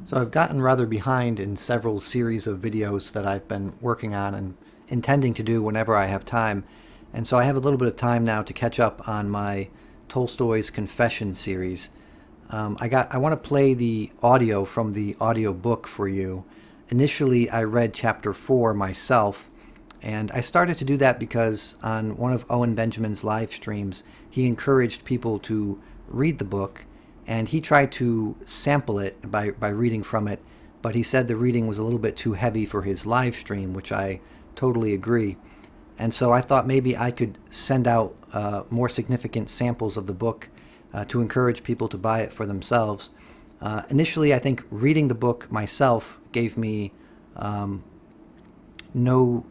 So I've gotten rather behind in several series of videos that I've been working on and intending to do whenever I have time. And so I have a little bit of time now to catch up on my Tolstoy's Confession series. I want to play the audio from the audio book for you. Initially, I read chapter 4 myself, and I started to do that because on one of Owen Benjamin's live streams, he encouraged people to read the book, and he tried to sample it by reading from it, but he said the reading was a little bit too heavy for his live stream, which I totally agree. And so I thought maybe I could send out more significant samples of the book to encourage people to buy it for themselves. Initially, I think reading the book myself gave me no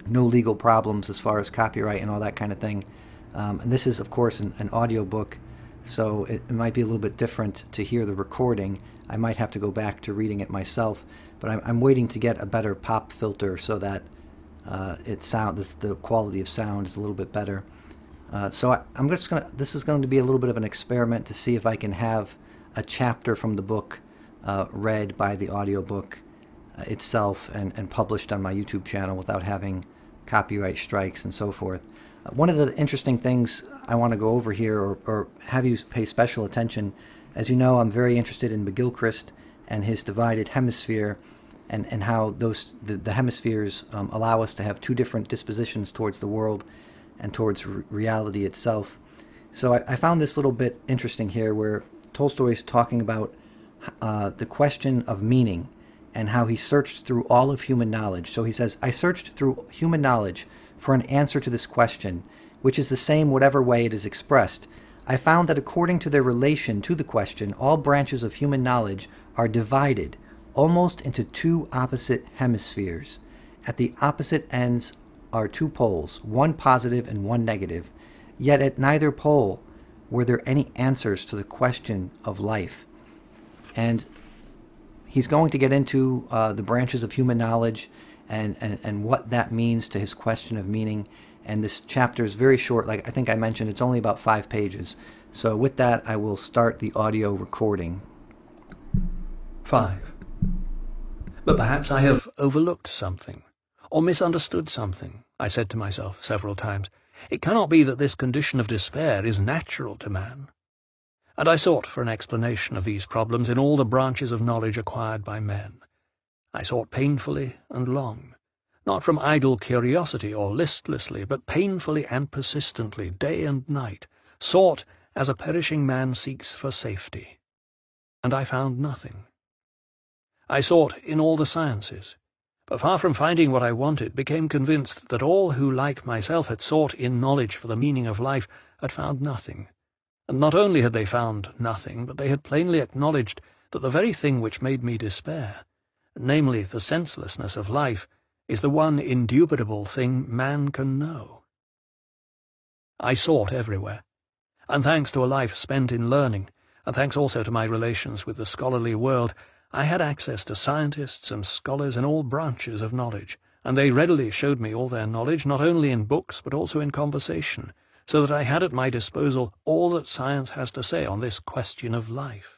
legal problems as far as copyright and all that kind of thing. And this is, of course, an audio book, so it might be a little bit different to hear the recording. I might have to go back to reading it myself, but I'm waiting to get a better pop filter so that the quality of sound is a little bit better. So I'm just gonna. This is going to be a little bit of an experiment to see if I can have a chapter from the book read by the audiobook itself and published on my YouTube channel without having copyright strikes and so forth. One of the interesting things I want to go over here, or have you pay special attention, as you know, I'm very interested in McGilchrist and his divided hemisphere, and how the hemispheres allow us to have two different dispositions towards the world and towards reality itself. So I found this little bit interesting here where Tolstoy is talking about the question of meaning and how he searched through all of human knowledge. So he says, I searched through human knowledge for an answer to this question, which is the same whatever way it is expressed. I found that according to their relation to the question, all branches of human knowledge are divided almost into two opposite hemispheres. At the opposite ends are two poles, one positive and one negative. Yet at neither pole were there any answers to the question of life. And he's going to get into the branches of human knowledge and what that means to his question of meaning. And this chapter is very short. Like I think I mentioned, it's only about 5 pages. So with that, I will start the audio recording. 5. But perhaps I have overlooked something, or misunderstood something, I said to myself several times. It cannot be that this condition of despair is natural to man. And I sought for an explanation of these problems in all the branches of knowledge acquired by men. I sought painfully and long, not from idle curiosity or listlessly, but painfully and persistently, day and night, sought as a perishing man seeks for safety. And I found nothing. I sought in all the sciences, but far from finding what I wanted, became convinced that all who, like myself, had sought in knowledge for the meaning of life had found nothing. And not only had they found nothing, but they had plainly acknowledged that the very thing which made me despair, namely the senselessness of life, is the one indubitable thing man can know. I sought everywhere, and thanks to a life spent in learning, and thanks also to my relations with the scholarly world, I had access to scientists and scholars in all branches of knowledge, and they readily showed me all their knowledge, not only in books but also in conversation, so that I had at my disposal all that science has to say on this question of life.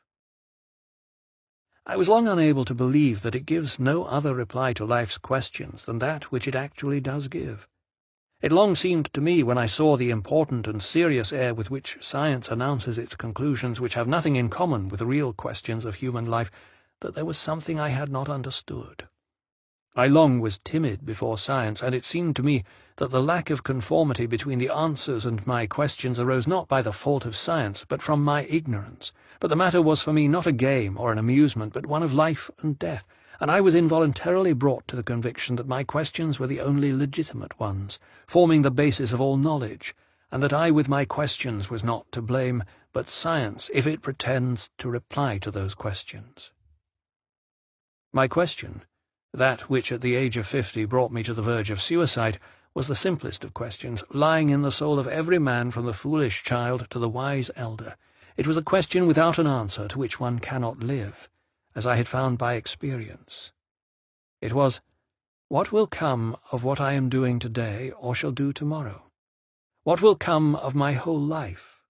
I was long unable to believe that it gives no other reply to life's questions than that which it actually does give. It long seemed to me, when I saw the important and serious air with which science announces its conclusions, which have nothing in common with the real questions of human life, that there was something I had not understood. I long was timid before science, and it seemed to me that the lack of conformity between the answers and my questions arose not by the fault of science, but from my ignorance. But the matter was for me not a game or an amusement, but one of life and death, and I was involuntarily brought to the conviction that my questions were the only legitimate ones, forming the basis of all knowledge, and that I with my questions was not to blame, but science, if it pretends to reply to those questions. My question, that which at the age of 50 brought me to the verge of suicide, was the simplest of questions, lying in the soul of every man from the foolish child to the wise elder. It was a question without an answer, to which one cannot live, as I had found by experience. It was, what will come of what I am doing today or shall do tomorrow? What will come of my whole life?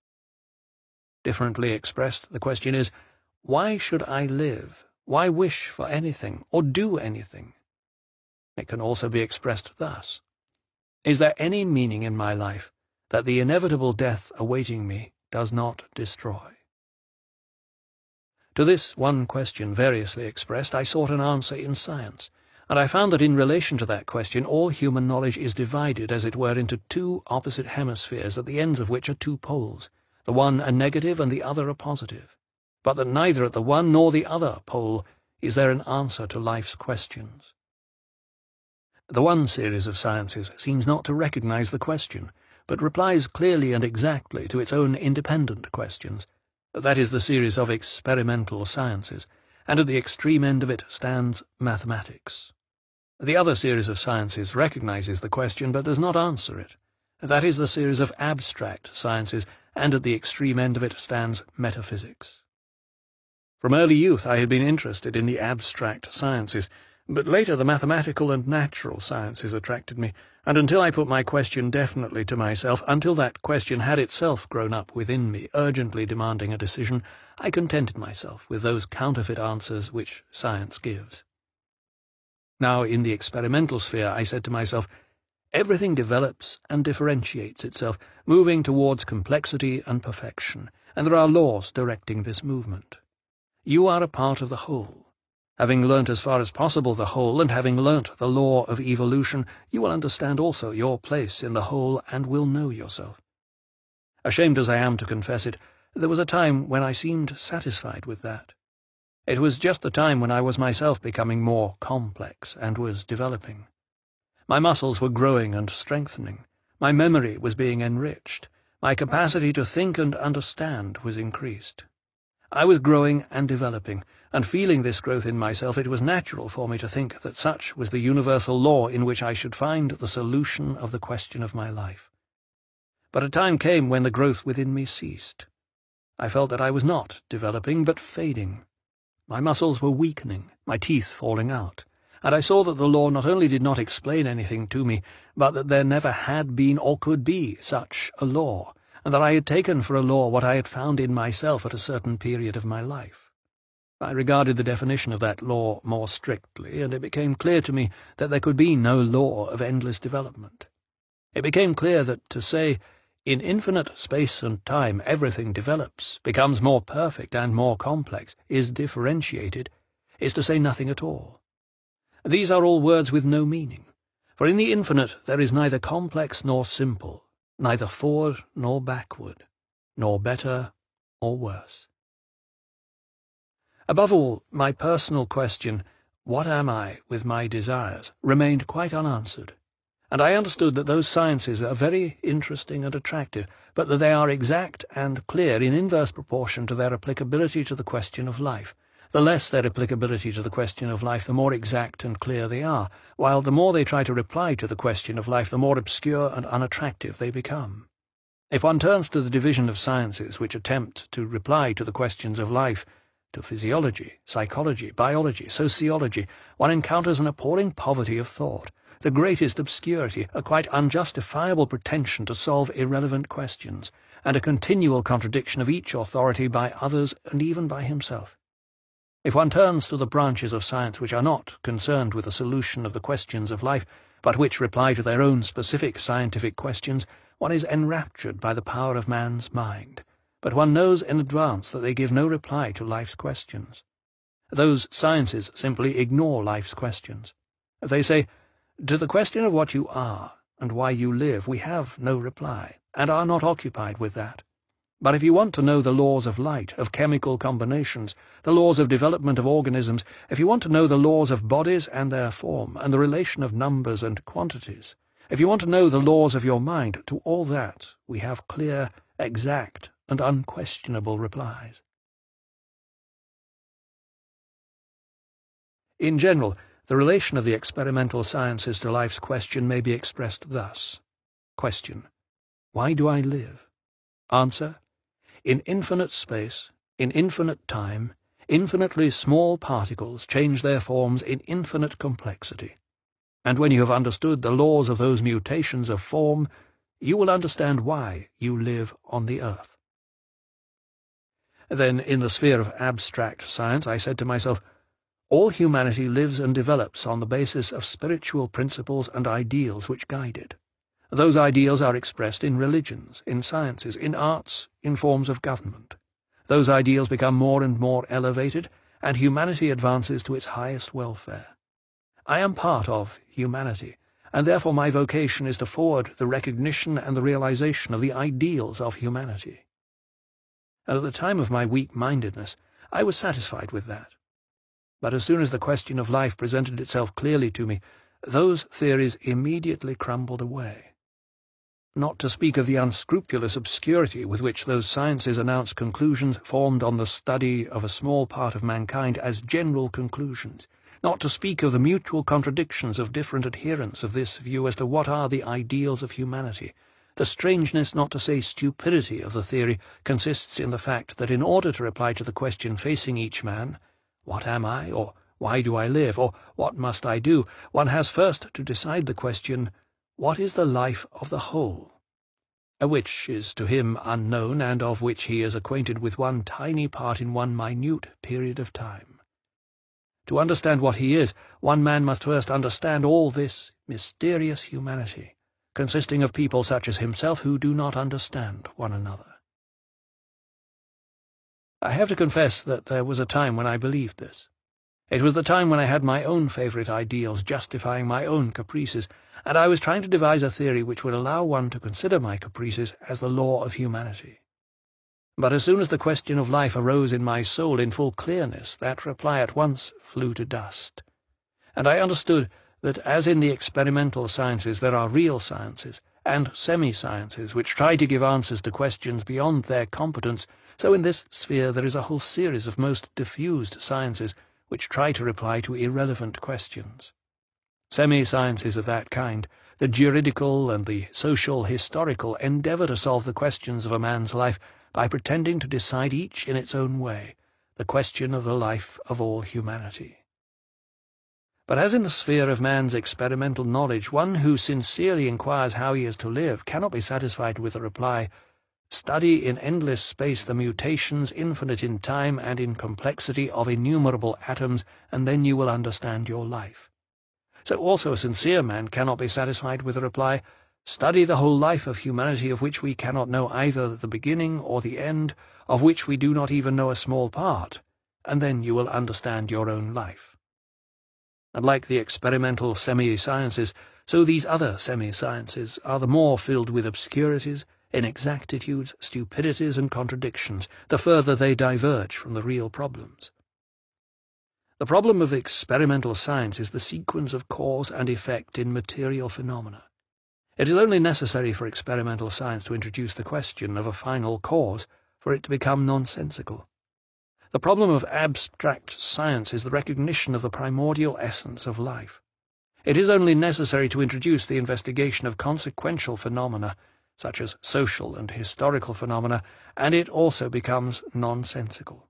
Differently expressed, the question is, why should I live Why wish for anything or do anything? It can also be expressed thus: is there any meaning in my life that the inevitable death awaiting me does not destroy? To this one question, variously expressed, I sought an answer in science, and I found that in relation to that question all human knowledge is divided, as it were, into two opposite hemispheres, at the ends of which are two poles, the one a negative and the other a positive, but that neither at the one nor the other pole is there an answer to life's questions. The one series of sciences seems not to recognize the question, but replies clearly and exactly to its own independent questions. That is the series of experimental sciences, and at the extreme end of it stands mathematics. The other series of sciences recognizes the question but does not answer it. That is the series of abstract sciences, and at the extreme end of it stands metaphysics. From early youth I had been interested in the abstract sciences, but later the mathematical and natural sciences attracted me, and until I put my question definitely to myself, until that question had itself grown up within me, urgently demanding a decision, I contented myself with those counterfeit answers which science gives. Now, in the experimental sphere, I said to myself, everything develops and differentiates itself, moving towards complexity and perfection, and there are laws directing this movement. You are a part of the whole. Having learnt as far as possible the whole, and having learnt the law of evolution, you will understand also your place in the whole and will know yourself. Ashamed as I am to confess it, there was a time when I seemed satisfied with that. It was just the time when I was myself becoming more complex and was developing. My muscles were growing and strengthening. My memory was being enriched. My capacity to think and understand was increased. I was growing and developing, and feeling this growth in myself, it was natural for me to think that such was the universal law in which I should find the solution of the question of my life. But a time came when the growth within me ceased. I felt that I was not developing, but fading. My muscles were weakening, my teeth falling out, and I saw that the law not only did not explain anything to me, but that there never had been or could be such a law, and that I had taken for a law what I had found in myself at a certain period of my life. I regarded the definition of that law more strictly, and it became clear to me that there could be no law of endless development. It became clear that to say, in infinite space and time everything develops, becomes more perfect and more complex, is differentiated, is to say nothing at all. These are all words with no meaning, for in the infinite there is neither complex nor simple, neither forward nor backward, nor better or worse. Above all, my personal question, what am I with my desires, remained quite unanswered, and I understood that those sciences are very interesting and attractive, but that they are exact and clear in inverse proportion to their applicability to the question of life. The less their applicability to the question of life, the more exact and clear they are, while the more they try to reply to the question of life, the more obscure and unattractive they become. If one turns to the division of sciences which attempt to reply to the questions of life, to physiology, psychology, biology, sociology, one encounters an appalling poverty of thought, the greatest obscurity, a quite unjustifiable pretension to solve irrelevant questions, and a continual contradiction of each authority by others and even by himself. If one turns to the branches of science which are not concerned with the solution of the questions of life, but which reply to their own specific scientific questions, one is enraptured by the power of man's mind, but one knows in advance that they give no reply to life's questions. Those sciences simply ignore life's questions. They say, to the question of what you are and why you live, we have no reply, and are not occupied with that. But if you want to know the laws of light, of chemical combinations, the laws of development of organisms, if you want to know the laws of bodies and their form, and the relation of numbers and quantities, if you want to know the laws of your mind, to all that we have clear, exact, and unquestionable replies. In general, the relation of the experimental sciences to life's question may be expressed thus. Question: why do I live? Answer: in infinite space, in infinite time, infinitely small particles change their forms in infinite complexity. And when you have understood the laws of those mutations of form, you will understand why you live on the earth. Then, in the sphere of abstract science, I said to myself, All humanity lives and develops on the basis of spiritual principles and ideals which guide it. Those ideals are expressed in religions, in sciences, in arts, in forms of government. Those ideals become more and more elevated, and humanity advances to its highest welfare. I am part of humanity, and therefore my vocation is to forward the recognition and the realization of the ideals of humanity. And at the time of my weak-mindedness, I was satisfied with that. But as soon as the question of life presented itself clearly to me, those theories immediately crumbled away. Not to speak of the unscrupulous obscurity with which those sciences announce conclusions formed on the study of a small part of mankind as general conclusions, not to speak of the mutual contradictions of different adherents of this view as to what are the ideals of humanity. The strangeness, not to say stupidity, of the theory consists in the fact that in order to reply to the question facing each man, what am I, or why do I live, or what must I do, one has first to decide the question, what is the life of the whole? Which is to him unknown, and of which he is acquainted with one tiny part in one minute period of time. To understand what he is, one man must first understand all this mysterious humanity, consisting of people such as himself who do not understand one another. I have to confess that there was a time when I believed this. It was the time when I had my own favourite ideals justifying my own caprices, and I was trying to devise a theory which would allow one to consider my caprices as the law of humanity. But as soon as the question of life arose in my soul in full clearness, that reply at once flew to dust. And I understood that as in the experimental sciences there are real sciences, and semi-sciences which try to give answers to questions beyond their competence, so in this sphere there is a whole series of most diffused sciences which try to reply to irrelevant questions. Semi-sciences of that kind, the juridical and the social-historical, endeavour to solve the questions of a man's life by pretending to decide each in its own way the question of the life of all humanity. But as in the sphere of man's experimental knowledge, one who sincerely inquires how he is to live cannot be satisfied with the reply, "Study in endless space the mutations infinite in time and in complexity of innumerable atoms, and then you will understand your life." So also a sincere man cannot be satisfied with the reply, "Study the whole life of humanity, of which we cannot know either the beginning or the end, of which we do not even know a small part, and then you will understand your own life." And like the experimental semi-sciences, so these other semi-sciences are the more filled with obscurities, inexactitudes, stupidities, and contradictions, the further they diverge from the real problems. The problem of experimental science is the sequence of cause and effect in material phenomena. It is only necessary for experimental science to introduce the question of a final cause for it to become nonsensical. The problem of abstract science is the recognition of the primordial essence of life. It is only necessary to introduce the investigation of consequential phenomena, such as social and historical phenomena, and it also becomes nonsensical.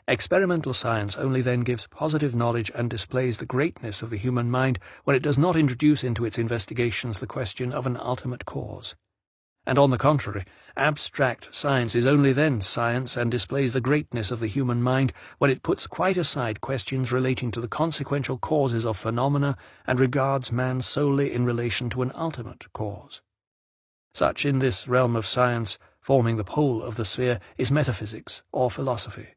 Experimental science only then gives positive knowledge and displays the greatness of the human mind when it does not introduce into its investigations the question of an ultimate cause. And on the contrary, abstract science is only then science and displays the greatness of the human mind when it puts quite aside questions relating to the consequential causes of phenomena and regards man solely in relation to an ultimate cause. Such in this realm of science, forming the pole of the sphere, is metaphysics or philosophy.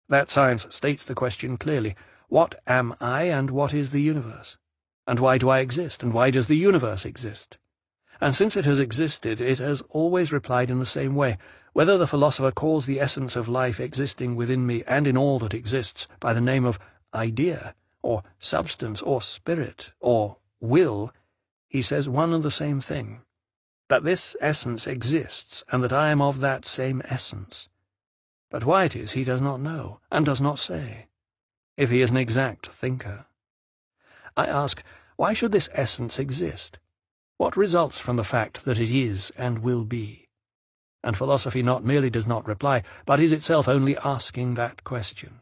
That science states the question clearly, what am I and what is the universe? And why do I exist, and why does the universe exist? And since it has existed, it has always replied in the same way, whether the philosopher calls the essence of life existing within me and in all that exists by the name of idea, or substance, or spirit, or will, he says one and the same thing, that this essence exists, and that I am of that same essence. But why it is he does not know, and does not say, if he is an exact thinker. I ask, why should this essence exist? What results from the fact that it is and will be? And philosophy not merely does not reply, but is itself only asking that question.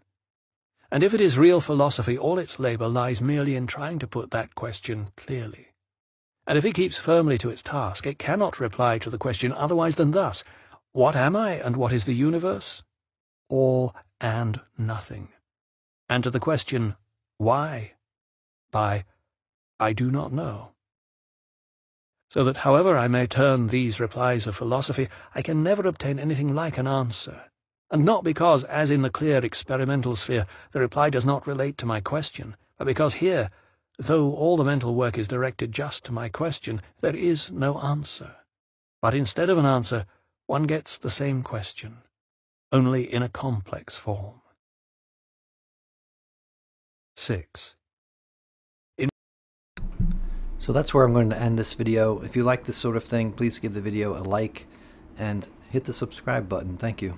And if it is real philosophy, all its labour lies merely in trying to put that question clearly. And if it keeps firmly to its task, it cannot reply to the question otherwise than thus, what am I and what is the universe? All and nothing. and to the question, why, by, I do not know. So that however I may turn these replies of philosophy, I can never obtain anything like an answer, and not because, as in the clear experimental sphere, the reply does not relate to my question, but because here, though all the mental work is directed just to my question, there is no answer. But instead of an answer, one gets the same question, only in a complex form. 6. So that's where I'm going to end this video. If you like this sort of thing, please give the video a like and hit the subscribe button. Thank you.